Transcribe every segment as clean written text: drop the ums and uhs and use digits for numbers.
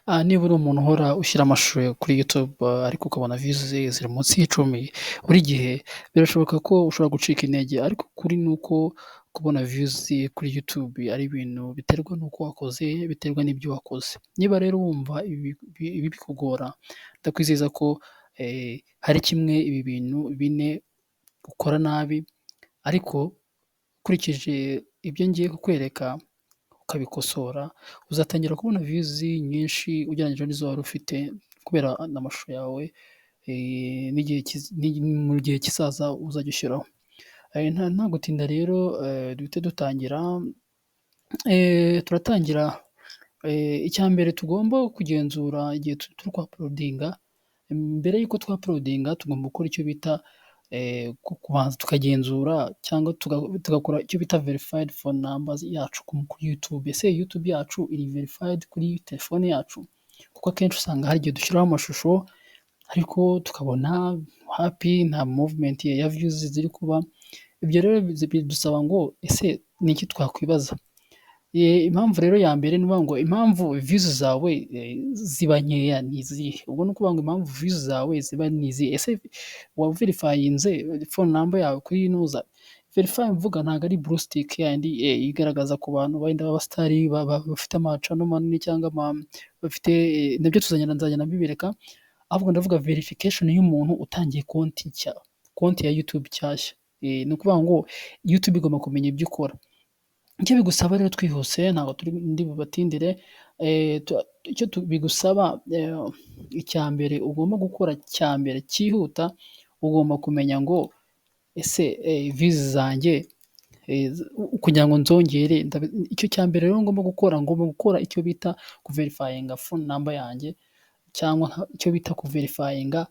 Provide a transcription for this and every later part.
Niba uri umuntu uhora ushyira amashusho kuri YouTube ariko ukabona views ziri munsi y'icumi buri gihe, birashoboka ko ushobora gucika intege ariko ukuri ni uko kubona views kuri YouTube ari ibintu biterwa n'uko wakoze, biterwa n'ibyo wakoze. Niba rero wumva ibi bikugora, ndakwizeza ko hari kimwe ibi bintu bine ukora nabi ariko ukurikije ibyo ngiye kukwereka ukabikosora, uzatangira kubona views nyinshi ugereranyije n'izo wari ufite kubera n'amashusho yawe mu gihe kizaza uzajya ushyiraho. Nta gutinda rero duhite dutangira, turatangira. Icya mbere tugomba kugenzura igihe turi kwa-uploadinga, mbere y'uko twa-uploadinga tugomba gukora icyo bita kubanza tukagenzura cyangwa tugakora icyo bita verified phone numbers yacu kuri YouTube. Ese YouTube yacu iri verified kuri telefone yacu? Kuko akenshi usanga hari igihe dushyiraho amashusho ariko tukabona happy nta movement ya views ziri kuba. Ibyo rero bidusaba ngo ese ni iki twakwibaza? Impamvu rero ya mbere ni ukuvuga ngo impamvu views zawe ziba nkeya ni izihe? Ubwo ni ukuvuga ngo impamvu views zawe ziba ni izihe? Ese waverifayinze phone number yawe kuri nuza? Verify mvuga ntabwo ari blue stick yayindi igaragaza ku bantu wenda b'abasitari bafite amacano manini cyangwa bafite, nabyo nzagenda mbibereka, ahubwo ndavuga verification y'umuntu utangiye konti nshya, konti ya YouTube nshyashya. Ni ukuvuga ngo YouTube igomba kumenya ibyo ukora. Icyo bigusaba rero twihuse ntabwo ndi bubatindire, icyo bigusaba icya mbere ugomba gukora cya mbere cyihuta, ugomba kumenya ngo ese views zanjye kugira ngo nzongere, icyo cya mbere rero ngomba gukora icyo bita kuverifayinga phone number yanjye cyangwa icyo bita kuverifayinga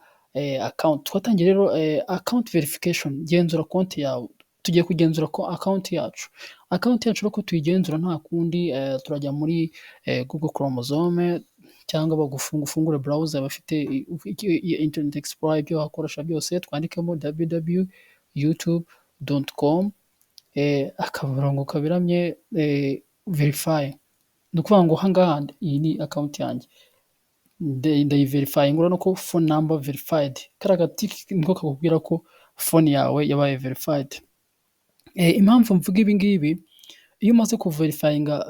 account. Twatangiye rero account verification, genzura konti yawe. Tugiye kugenzura account yacu. Account yacu uko tuyigenzura nta kundi, turajya muri Google Chromosome cyangwa ufungure browser bafite Internet Explorer, ibyo wakoresha byose, twandikemo www.youtube.com akarongo kaberamye verify. Ni ukuvuga ngo aha ngaha iyi ni account yanjye ndayiverifyinga, urabona ko phone number verified, kariya gatiki niko kakubwira ko phone yawe yabaye verified. Impamvu mvuga ibi ngibi, iyo umaze kuverifayinga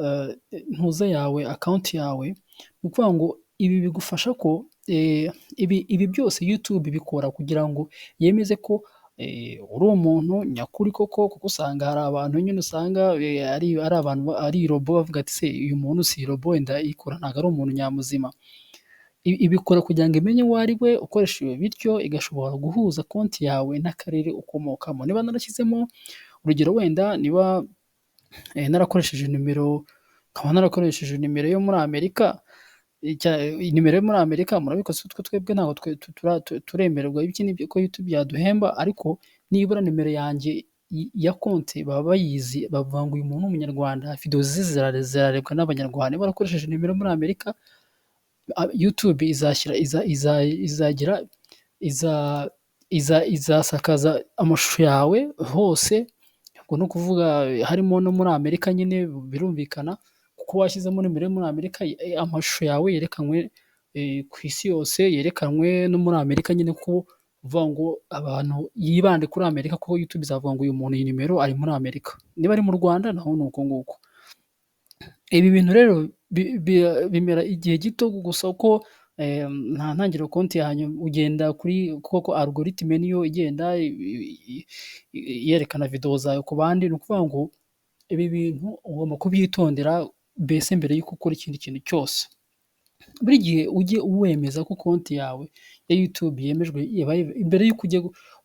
ntuza yawe, account yawe, ni ukuvuga ngo ibi bigufasha ko ibi byose YouTube ibikora kugira ngo yemeze ko uri umuntu nyakuri koko, kuko usanga hari abantu nyine usanga ari abantu ari robo, bavuga ati se uyu muntu si robo wenda ikora, ntabwo ari umuntu nyamuzima. Ibikora kugira ngo imenye uwo ari we ukoresheje, bityo igashobora guhuza konti yawe n'akarere ukomokamo. Niba narashyizemo urugero, wenda niba narakoresheje nimero, nkaba narakoresheje nimero yo muri Amerika, nimero yo muri Amerika murabikoze, twebwe ntabwo turemererwa iki n'ibyo ko YouTube yaduhemba, ariko nibura nimero yanjye ya konti baba bayizi, bavuga ngo uyu muntu ni umunyarwanda, video ze zirarebwa n'abanyarwanda. Niba warakoresheje nimero muri Amerika, YouTube izasakaza amashusho yawe hose. Ubwo ni ukuvuga harimo no muri Amerika nyine, birumvikana kuko washyizemo nimero yo muri Amerika, amashusho yawe yerekanwe ku isi yose, yerekanwe no muri Amerika nyine, ko uvuga ngo abantu yibande kuri Amerika, kuko YouTube izavuga ngo uyu muntu iyi nimero ari muri Amerika. Niba ari mu Rwanda naho ni uko nguko. Ibi bintu rero bimera igihe gito gusa, uko nta ntangiriro konti yanyu, ugenda kuri, kuko algorithm niyo igenda yerekana video zawe ku bandi. Ni ukuvuga ngo ibi bintu ugomba kubyitondera mbese mbere y'uko ukora ikindi kintu cyose. Buri gihe ujye wemeza ko konti yawe ya YouTube yemejwe, mbere y'uko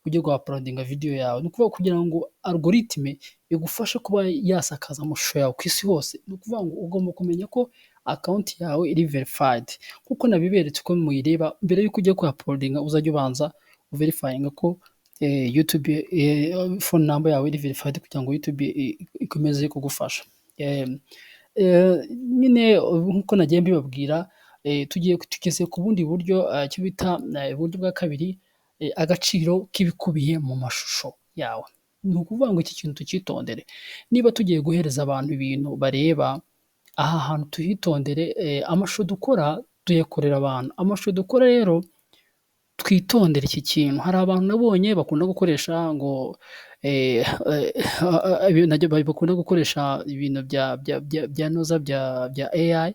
ujya guuploadinga video yawe. Ni ukuvuga kugira ngo algorithm igufashe kuba yasakaza amashusho yawe ku isi hose, ni ukuvuga ngo ugomba kumenya ko account yawe iri verified, kuko nabiberetse ko muyireba. Mbere y'uko ujya kuuploadinga uzajya ubanza uverifyinga ko YouTube phone number yawe iri verified, kugira ngo YouTube ikomeze kugufasha. Nyine nkuko nagiye mbibabwira, tugeze ku bundi buryo, icyo bita uburyo bwa kabiri, agaciro k'ibikubiye mu mashusho yawe. Ni ukuvuga ngo iki kintu tucyitondere. Niba tugiye guhereza abantu ibintu bareba, aha hantu tuhitondere. Amashusho dukora tuyakorera abantu. Amashusho dukora rero twitondere iki kintu. Hari abantu nabonye bakunda gukoresha ngo bakunda gukoresha ibintu bya noza bya AI,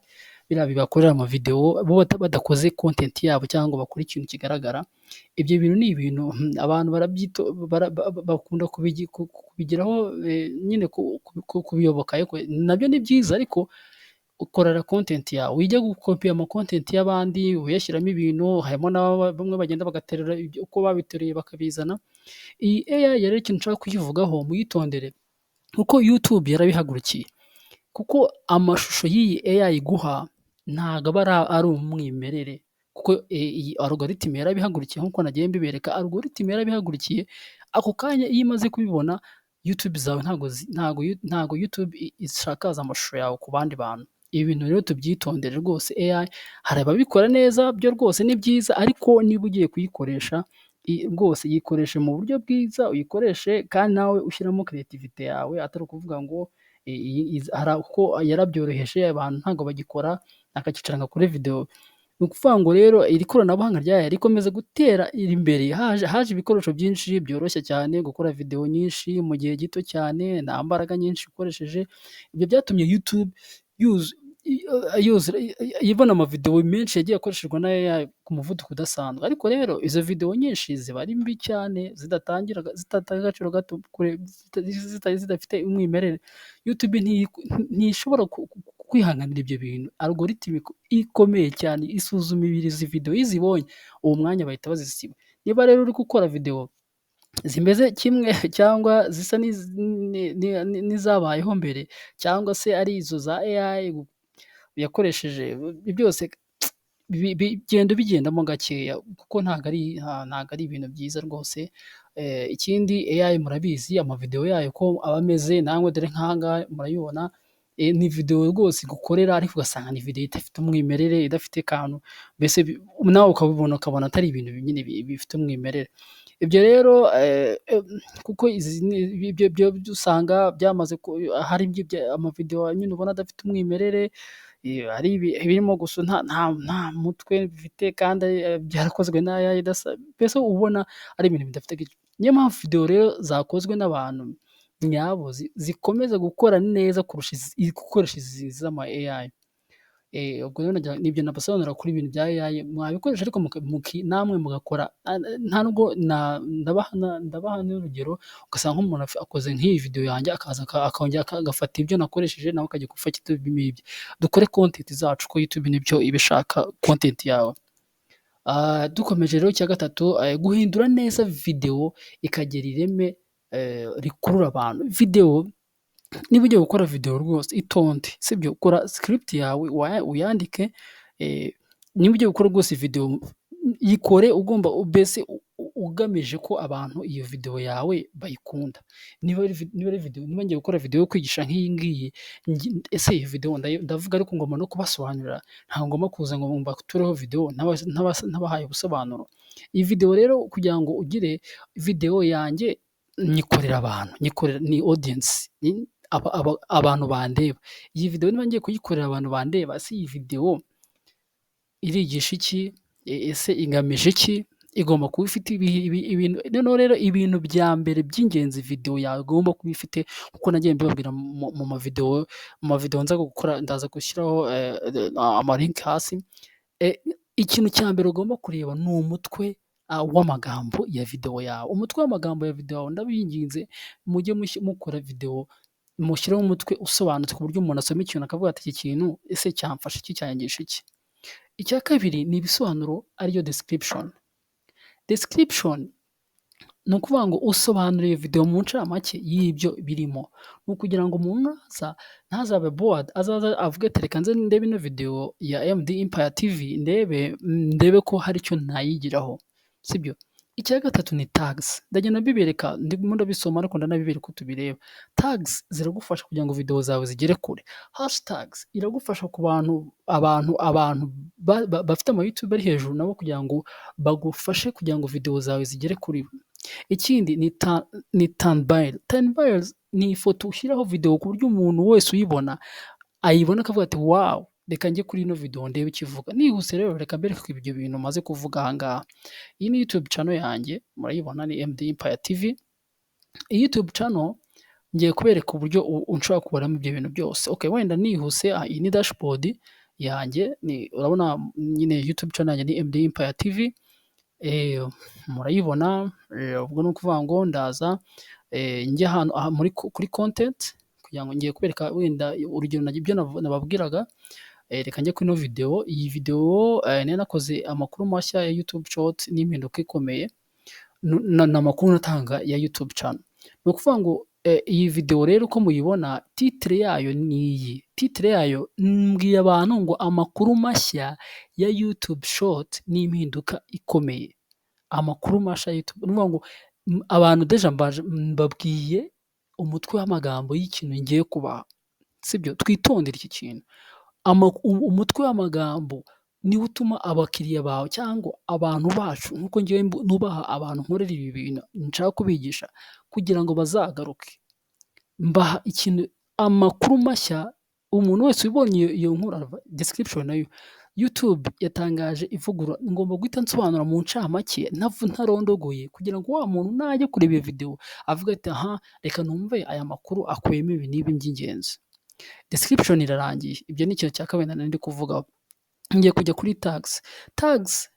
biriya bibakorera amavidewo bo badakoze content yabo cyangwa bakora ikintu kigaragara. Ibyo bintu ni ibintu abantu bakunda kubigiraho nyine kubiyoboka, ariko nabyo ni byiza, ariko ukorera content yawe, wijya gukopiya ama content y'abandi uyashyiramo ibintu, harimo bamwe bagenda bagaterura uko babiteruye bakabizana. Iyi AI rero ikintu nshaka kuyivugaho muyitondere, kuko YouTube yarabihagurukiye, kuko amashusho y'iyi AI iguha ntago aba ari umwimerere, kuko iyi algorithm yarabihagurukiye nk'uko nagiye mbibereka, algorithm yarabihagurukiye. Ako kanya iyo imaze kubibona YouTube zawe ntago YouTube ishakaza amashusho yawe ku bandi bantu. Ibi bintu rero tubyitondere rwose. AI hari ababikora neza, byo rwose ni byiza, ariko niba ugiye kuyikoresha rwose yikoreshe mu buryo bwiza, uyikoreshe kandi nawe ushyiramo creativity yawe, atari ukuvuga ngo kuko yarabyoroheje abantu ntabwo bagikora akakicara kuri video. Ni ukuvuga ngo rero iri koranabuhanga ryayo rikomeza gutera imbere, haje ibikoresho byinshi byoroshye cyane gukora video nyinshi mu gihe gito cyane, nta mbaraga nyinshi ukoresheje. Ibyo byatumye YouTube ibona amavidewo menshi yagiye akoreshejwe na AI ku muvuduko udasanzwe, ariko rero izo video nyinshi ziba ari mbi cyane, zidatanga agaciro gato, zidafite umwimerere. YouTube ntishobora kwihanganira ibyo bintu. Algorithm ikomeye cyane isuzuma izi video, iyo izibonye uwo mwanya bahita bazisiba. Niba rero uri gukora video zimeze kimwe cyangwa zisa n'izabayeho mbere, cyangwa se ari izo za AI yakoresheje, byose bigenda ubigendamo gakeya, kuko ntago ari ibintu byiza rwose. Ikindi AI murabizi amavideo yayo ko aba ameze, namwe dore nk'aha ngaha murayibona, ni video rwose igukorera, ariko ugasanga ni video idafite umwimerere, idafite akantu, mbese nawe ukabibona ukabona atari ibintu nyine bifite umwimerere. Ibyo rero kuko ibyo usanga byamaze hari amavideo nyine ubona adafite umwimerere, hari ibirimo gusa nta mutwe bifite, kandi byarakozwe na AI mbese ubona ari ibintu bidafite agaciro. Niyo mpamvu video rero zakozwe n'abantu nyabo zikomeza gukora neza kurusha gukoresha izi z'ama AI. Ubwo rero nibyo nabasobanurira kuri ibintu bya AI, mwabikoresha ariko namwe mugakora. Nta nubwo ndabaha n'urugero, ugasanga nk'umuntu akoze nk'iyi video yanjye, akaza akongera agafata ibyo nakoresheje nawe akajya gufata ibyo. Dukore content zacu ko YouTube nibyo iba ishaka, content yawe. Dukomeje rero, icya gatatu, guhindura neza video ikagera ireme rikurura abantu. Video niba ugiye gukora video rwose itonde, sibyo, kora script yawe uyandike. Niba ugiye gukora rwose video yikore ugomba mbese ugamije ko abantu iyo video yawe bayikunda. Niba ngiye gukora video yo kwigisha nk'iyi ngiyi, ese iyi video ndavuga ariko ngomba no kubasobanurira, ntabwo ngomba kuza ngo mbatureho video ntabahaye ubusobanuro. Iyi video rero kugira ngo ugire video yanjye, nyikorera abantu, ni audience, abantu bandeba. Iyi video niba ngiye kuyikorera abantu bandeba, ese iyi video irigisha iki, ese igamije iki, igomba kuba ifite ibintu. Noneho rero ibintu bya mbere by'ingenzi video yawe igomba kuba ifite, kuko nagiye mbibabwira mu mavideo nza gukora, ndaza gushyiraho amalink hasi. Ikintu cya mbere ugomba kureba ni umutwe w'amagambo ya video yawe. Umutwe w'amagambo ya video yawe, ndabinginze mujye mukora video mushyireho umutwe usobanutse, ku buryo umuntu asoma ikintu akavuga ati iki kintu ese cyamfasha iki, cyanyigisha iki. Icya kabiri ni ibisobanuro, ariyo description. Description ni ukuvuga ngo usobanura iyo video mu ncamake y'ibyo birimo. Ni ukugira ngo umuntu ntazabe bored, azaza avuge ati reka nze ndebe ino video ya MD Empire TV, ndebe ko hari icyo nayigiraho, sibyo. Icya gatatu ni tags. Ndagenda mbibereka, ndimo ndabisoma ariko ndanabibereka uko tubireba. Tags ziragufasha kugira ngo video zawe zigere kure. Hashtags iragufasha ku abantu bafite ama YouTube ari hejuru, nabo kugira ngo bagufashe kugira ngo video zawe zigere kuri bo. Ikindi ni thumbnail. Thumbnails ni ifoto ushyiraho video ku buryo umuntu wese uyibona ayibona akavuga ati wow, reka njye kuri ino video ndebe ikivuga. Nihuse rero reka mbereke ibyo bintu maze kuvuga aha ngaha. Iyi ni YouTube channel yanjye, murayibona ni MD Empire TV. Iyi YouTube channel ngiye kubereka uburyo unshobora kubaramo ibyo bintu byose. Okay, wenda nihuse, iyi ni dashboard yanjye, urabona nyine YouTube channel yanjye ni MD Empire TV. Murayibona, ubwo ni ukuvuga ngo ndaza njye ahantu kuri content kugira ngo ngiye kubereka wenda urugero ibyo nababwiraga. Reka njye kuri ino video. Iyi video nari nakoze amakuru mashya ya YouTube short n'impinduka ikomeye, n'amakuru natanga ya YouTube channel. Ni ukuvuga ngo iyi video rero uko muyibona, titre yayo ni iyi. Titre yayo mbwiye abantu ngo amakuru mashya ya YouTube short n'impinduka ikomeye. Amakuru mashya ya YouTube. Ni ukuvuga ngo abantu deja mbabwiye umutwe w'amagambo y'ikintu ngiye kubaha. Sibyo? Twitondere iki kintu. Umutwe w'amagambo niwo utuma abakiriya bawe cyangwa abantu bacu, nkuko ngewe nubaha abantu nkorera ibi bintu nshaka kubigisha kugira ngo bazagaruke. Mbaha ikintu, amakuru mashya. Umuntu wese ubonye iyo nkuru description nayo YouTube yatangaje ivugurura, ngomba guhita nsobanura mu ncamake ntarondogoye kugira ngo wa muntu najya kureba iyo video avuga ati aha, reka numve aya makuru akuyemo ibi n'ibi by'ingenzi. Description irarangiye. Ibyo ni ikintu cya kabiri ndi kuvugaho. Ngiye kujya kuri tags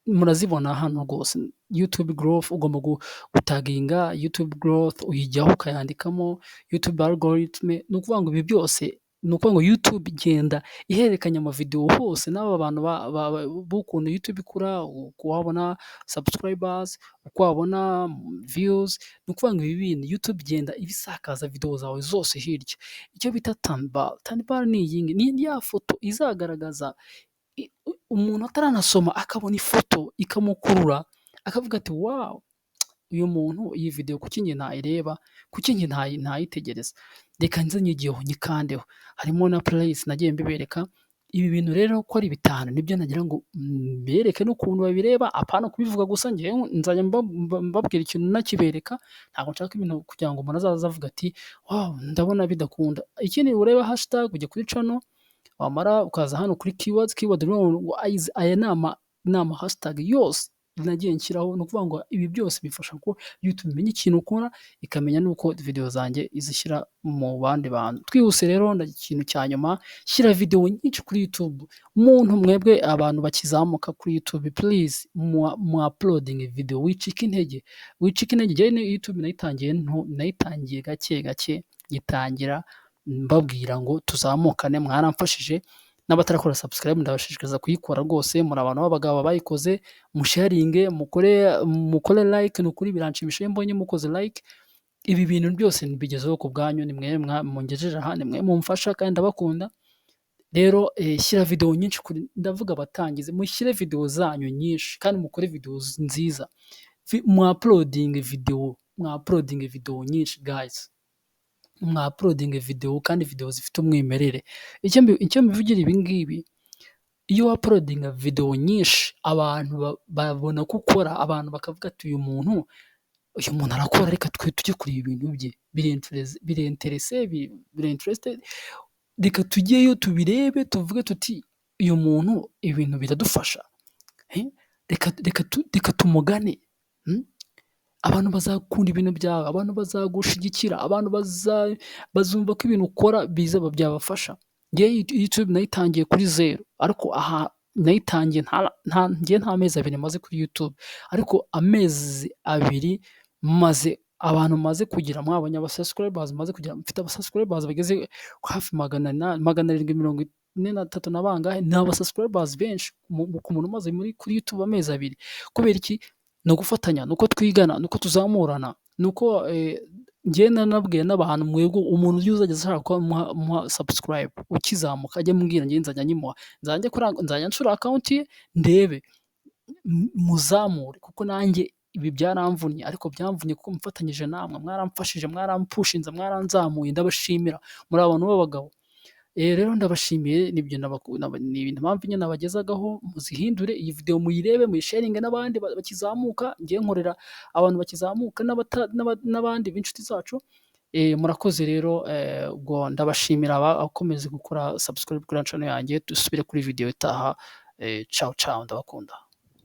murazibona hano rwose. YouTube growth, ugomba gutaginga YouTube growth, uyijyaho ukayandikamo YouTube algorithm. Ni ukuvuga ngo ibi byose ni ukuvuga ngo YouTube igenda ihererekanya amavideo hose, n'aba bantu b'ukuntu YouTube ikura, uko wabona subscribers, uko wabona views. Ni ukuvuga ngo ibi bintu YouTube igenda ibisakaza video zawe zose hirya. Icyo bita thumbnail ni iyi ngiyi, ni ya foto izagaragaza umuntu ataranasoma akabona ifoto ikamukurura akavuga ati wow, uyu muntu iyi video kuki njye ntayireba, kuki njye ntayitegereza, reka nze nyigiyeho nyikandeho. Harimo na place nagiye mbibereka. Ibi bintu rero ko ari bitanu nibyo nagira ngo mbereke n'ukuntu babireba, apana kubivuga gusa. Njyewe nzajya mbabwira ikintu nakibereka. Ntabwo nshaka ibintu kugira ngo umuntu azaza avuga ati wow, ndabona bidakunda. Ikindi ureba hashtag, ujya kuri channel, wamara ukaza hano kuri keywords. Aya ni ama hashtag yose nagiye nshyiraho. Ni ukuvuga ngo ibi byose bifasha ko YouTube imenya ikintu ukora, ikamenya n'uko video zanjye izishyira mu bandi bantu. Twihuse rero, ikintu cya nyuma, shyira video nyinshi kuri YouTube. Mwebwe abantu bakizamuka kuri YouTube, please uploading video. Wicika intege. YouTube nayitangiye gake gake, gitangira mbabwira ngo tuzamukane, mwaramfashije. N'abatarakora subscribe ndabashishikariza kuyikora rwose. Muri abantu b'abagabo bayikoze, musharinge, mukore like. Ni ukuri biranshimisha iyo mbonye mukoze like. Ibi bintu byose bigezeho ku bwanyu, ni mwe mungejeje aha, ni mwe mumfasha kandi ndabakunda. Rero shyira video nyinshi ndavuga abatangize, mushyire video zanyu nyinshi kandi mukore video nziza. Uploading video nyinshi guys. Uploading video kandi video zifite umwimerere. Icyo mbivugira ibi ngibi, iyo uploading video nyinshi abantu babona ko ukora, abantu bakavuga ati uyu muntu arakora, reka tujye kureba ibintu bye, birinterested, reka tujyeyo tubirebe, tuvuge tuti uyu muntu ibintu biradufasha, reka tumugane. Abantu bazakunda ibintu byawe, abantu bazagushigikira, abantu bazumva ko ibintu ukora biza byabafasha. YouTube nayitangiye kuri 0, ariko aha nayitangiye nta mezi 2 maze kuri YouTube, ariko amezi 2 maze abantu maze kugira, mwabonye abasubscribers maze kugira. Mfite abasubscribers bageze hafi 743 na bangahe. Ni abasubscribers benshi ku muntu maze kuri YouTube amezi 2. Kubera iki? No gufatanya, nuko twigana, nuko tuzamurana, nuko njye nanabwiye n'abantu, mwego umuntu uzajya ashaka ko muha subscribe ukizamuka ajye mbwira, njye nzajya nyimuha, nzajya nsura account ye ndebe muzamure, kuko nanjye ibi byaramvunye, ariko byamvunye kuko mfatanyije namwe. Mwaramfashije, mwarampushinze, mwaranzamuye, ndabashimira. Muri abantu b'abagabo. Rero ndabashimiye. Ni ibintu mpamvu nyine nabagezagaho. Muzihindure iyi video, muyirebe, muyisharinge n'abandi bakizamuka. Ngiye nkorera abantu bakizamuka n'abandi b'inshuti zacu. Murakoze rero, ubwo ndabashimira abakomeza gukora subscribe kuri channel yanjye, dusubire kuri video itaha, ciao ciao ndabakunda.